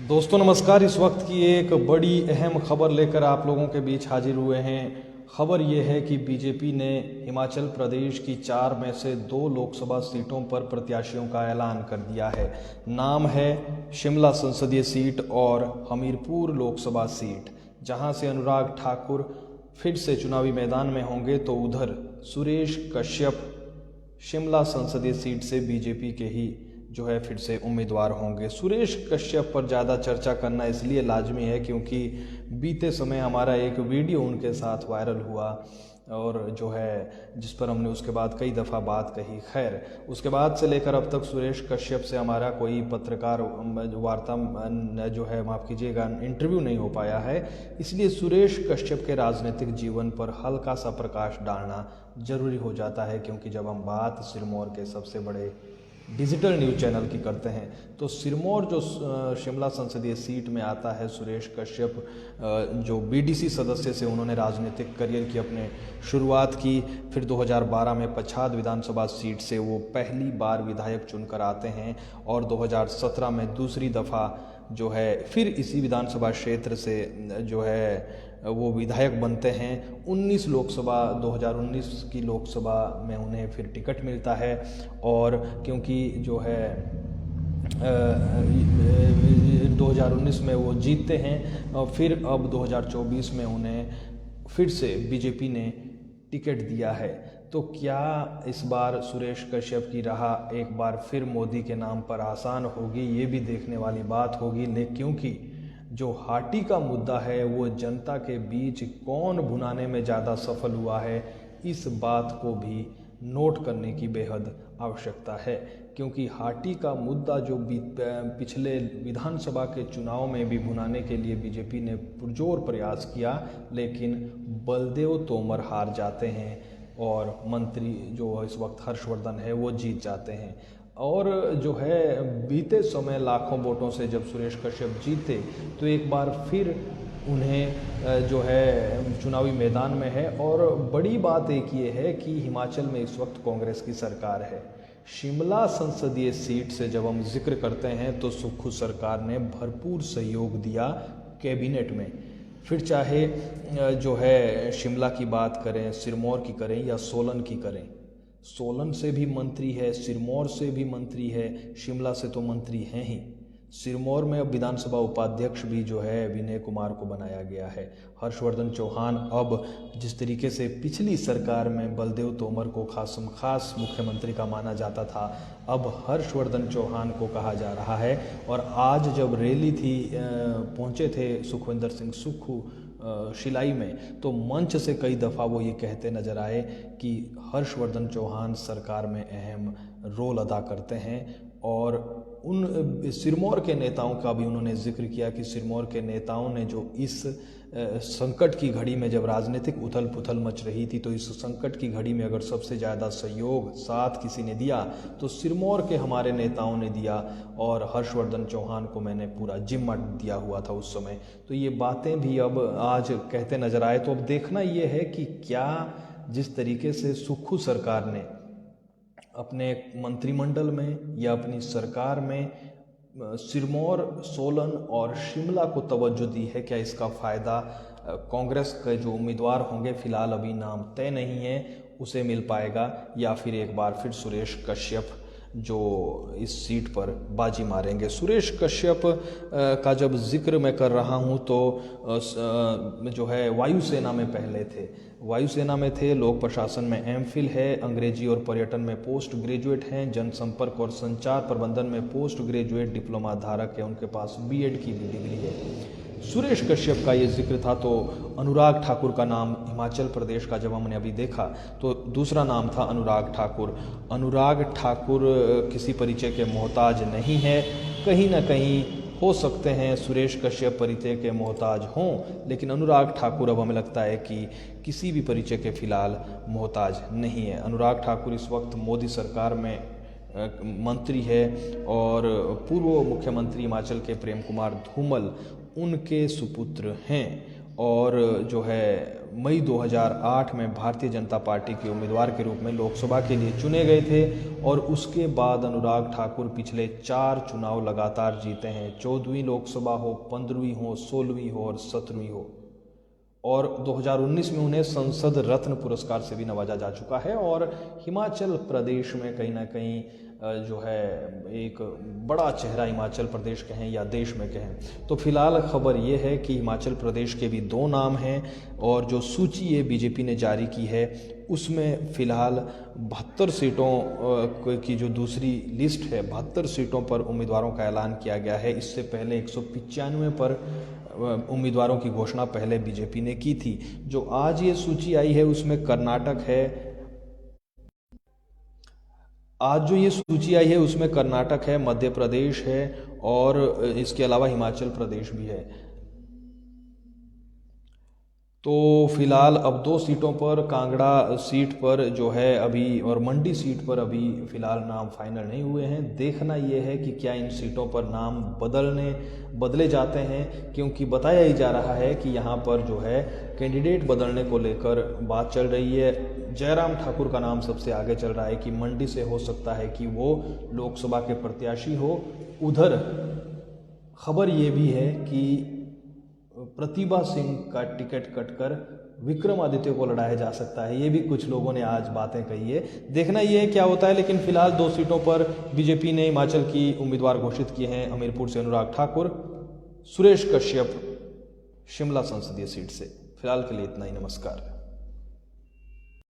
दोस्तों नमस्कार। इस वक्त की एक बड़ी अहम खबर लेकर आप लोगों के बीच हाजिर हुए हैं। खबर ये है कि बीजेपी ने हिमाचल प्रदेश की 4 में से 2 लोकसभा सीटों पर प्रत्याशियों का ऐलान कर दिया है। नाम है शिमला संसदीय सीट और हमीरपुर लोकसभा सीट। जहां से अनुराग ठाकुर फिर से चुनावी मैदान में होंगे तो उधर सुरेश कश्यप शिमला संसदीय सीट से बीजेपी के ही फिर से उम्मीदवार होंगे। सुरेश कश्यप पर ज़्यादा चर्चा करना इसलिए लाजमी है क्योंकि बीते समय हमारा एक वीडियो उनके साथ वायरल हुआ और जिस पर हमने उसके बाद कई दफ़ा बात कही। खैर, उसके बाद से लेकर अब तक सुरेश कश्यप से हमारा कोई पत्रकार वार्ता माफ़ कीजिएगा, इंटरव्यू नहीं हो पाया है। इसलिए सुरेश कश्यप के राजनीतिक जीवन पर हल्का सा प्रकाश डालना ज़रूरी हो जाता है, क्योंकि जब हम बात सिरमौर के सबसे बड़े डिजिटल न्यूज़ चैनल की करते हैं तो सिरमौर जो शिमला संसदीय सीट में आता है, सुरेश कश्यप जो बीडीसी सदस्य से उन्होंने राजनीतिक करियर की अपने शुरुआत की। फिर 2012 में पच्छाद विधानसभा सीट से वो पहली बार विधायक चुनकर आते हैं और 2017 में दूसरी दफ़ा फिर इसी विधानसभा क्षेत्र से वो विधायक बनते हैं। 2019 की लोकसभा में उन्हें फिर टिकट मिलता है और क्योंकि 2019 में वो जीतते हैं और फिर अब 2024 में उन्हें फिर से बीजेपी ने टिकट दिया है। तो क्या इस बार सुरेश कश्यप की राह एक बार फिर मोदी के नाम पर आसान होगी, ये भी देखने वाली बात होगी। लेकिन क्योंकि जो हाटी का मुद्दा है वो जनता के बीच कौन भुनाने में ज़्यादा सफल हुआ है, इस बात को भी नोट करने की बेहद आवश्यकता है। क्योंकि हाटी का मुद्दा जो पिछले विधानसभा के चुनाव में भी भुनाने के लिए बीजेपी ने पुरजोर प्रयास किया, लेकिन बलदेव तोमर हार जाते हैं और मंत्री जो इस वक्त हर्षवर्धन है वो जीत जाते हैं। और बीते समय लाखों वोटों से जब सुरेश कश्यप जीते तो एक बार फिर उन्हें चुनावी मैदान में है। और बड़ी बात एक ये है कि हिमाचल में इस वक्त कांग्रेस की सरकार है। शिमला संसदीय सीट से जब हम जिक्र करते हैं तो सुक्खू सरकार ने भरपूर सहयोग दिया कैबिनेट में। फिर चाहे शिमला की बात करें, सिरमौर की करें या सोलन की करें, सोलन से भी मंत्री है, सिरमौर से भी मंत्री है, शिमला से तो मंत्री हैं ही। सिरमौर में अब विधानसभा उपाध्यक्ष भी विनय कुमार को बनाया गया है। हर्षवर्धन चौहान अब जिस तरीके से पिछली सरकार में बलदेव तोमर को खास मुख्यमंत्री का माना जाता था, अब हर्षवर्धन चौहान को कहा जा रहा है। और आज जब रैली थी, पहुंचे थे सुखविंदर सिंह सुक्खू शिलाई में, तो मंच से कई दफ़ा वो ये कहते नजर आए कि हर्षवर्धन चौहान सरकार में अहम रोल अदा करते हैं। और उन सिरमौर के नेताओं का भी उन्होंने जिक्र किया कि सिरमौर के नेताओं ने जो इस संकट की घड़ी में, जब राजनीतिक उथल पुथल मच रही थी, तो इस संकट की घड़ी में अगर सबसे ज़्यादा सहयोग साथ किसी ने दिया तो सिरमौर के हमारे नेताओं ने दिया। और हर्षवर्धन चौहान को मैंने पूरा जिम्मा दिया हुआ था उस समय। तो ये बातें भी अब आज कहते नजर आए। तो अब देखना ये है कि क्या जिस तरीके से सुक्खू सरकार ने अपने मंत्रिमंडल में या अपनी सरकार में सिरमौर, सोलन और शिमला को तवज्जो दी है, क्या इसका फ़ायदा कांग्रेस के जो उम्मीदवार होंगे, फिलहाल अभी नाम तय नहीं है, उसे मिल पाएगा, या फिर एक बार फिर सुरेश कश्यप जो इस सीट पर बाजी मारेंगे। सुरेश कश्यप का जब जिक्र मैं कर रहा हूं तो वायुसेना में पहले थे, वायुसेना में थे, लोक प्रशासन में एमफिल है, अंग्रेजी और पर्यटन में पोस्ट ग्रेजुएट हैं, जनसंपर्क और संचार प्रबंधन में पोस्ट ग्रेजुएट डिप्लोमा धारक है, उनके पास बीएड की भी डिग्री है। सुरेश कश्यप का ये जिक्र था तो अनुराग ठाकुर का नाम हिमाचल प्रदेश का जब हमने अभी देखा तो दूसरा नाम था अनुराग ठाकुर। अनुराग ठाकुर किसी परिचय के मोहताज नहीं है। कहीं ना कहीं हो सकते हैं सुरेश कश्यप परिचय के मोहताज हों, लेकिन अनुराग ठाकुर अब हमें लगता है कि किसी भी परिचय के फिलहाल मोहताज नहीं है। अनुराग ठाकुर इस वक्त मोदी सरकार में मंत्री है और पूर्व मुख्यमंत्री हिमाचल के प्रेम कुमार धूमल उनके सुपुत्र हैं। और जो है मई 2008 में भारतीय जनता पार्टी के उम्मीदवार के रूप में लोकसभा के लिए चुने गए थे और उसके बाद अनुराग ठाकुर पिछले 4 चुनाव लगातार जीते हैं। 14वीं लोकसभा हो, 15वीं हो, 16वीं हो और 17वीं हो, और 2019 में उन्हें संसद रत्न पुरस्कार से भी नवाजा जा चुका है। और हिमाचल प्रदेश में कहीं ना कहीं जो है एक बड़ा चेहरा हिमाचल प्रदेश कहें या देश में कहें तो फिलहाल खबर ये है कि हिमाचल प्रदेश के भी 2 नाम हैं और जो सूची ये बीजेपी ने जारी की है उसमें फिलहाल 72 सीटों की जो दूसरी लिस्ट है 72 सीटों पर उम्मीदवारों का ऐलान किया गया है। इससे पहले 195 पर उम्मीदवारों की घोषणा पहले बीजेपी ने की थी। जो आज ये सूची आई है उसमें कर्नाटक है, आज जो ये सूची आई है उसमें कर्नाटक है, मध्य प्रदेश है और इसके अलावा हिमाचल प्रदेश भी है। तो फिलहाल अब 2 सीटों पर, कांगड़ा सीट पर जो है अभी और मंडी सीट पर अभी फिलहाल नाम फाइनल नहीं हुए हैं। देखना ये है कि क्या इन सीटों पर नाम बदले जाते हैं, क्योंकि बताया ही जा रहा है कि यहाँ पर जो है कैंडिडेट बदलने को लेकर बात चल रही है। जयराम ठाकुर का नाम सबसे आगे चल रहा है कि मंडी से हो सकता है कि वो लोकसभा के प्रत्याशी हो। उधर खबर ये भी है कि प्रतिभा सिंह का टिकट कटकर विक्रमादित्य को लड़ाया जा सकता है। ये भी कुछ लोगों ने आज बातें कही है, देखना ये है क्या होता है। लेकिन फिलहाल 2 सीटों पर बीजेपी ने हिमाचल की उम्मीदवार घोषित किए हैं। हमीरपुर से अनुराग ठाकुर, सुरेश कश्यप शिमला संसदीय सीट से। फिलहाल के लिए इतना ही, नमस्कार।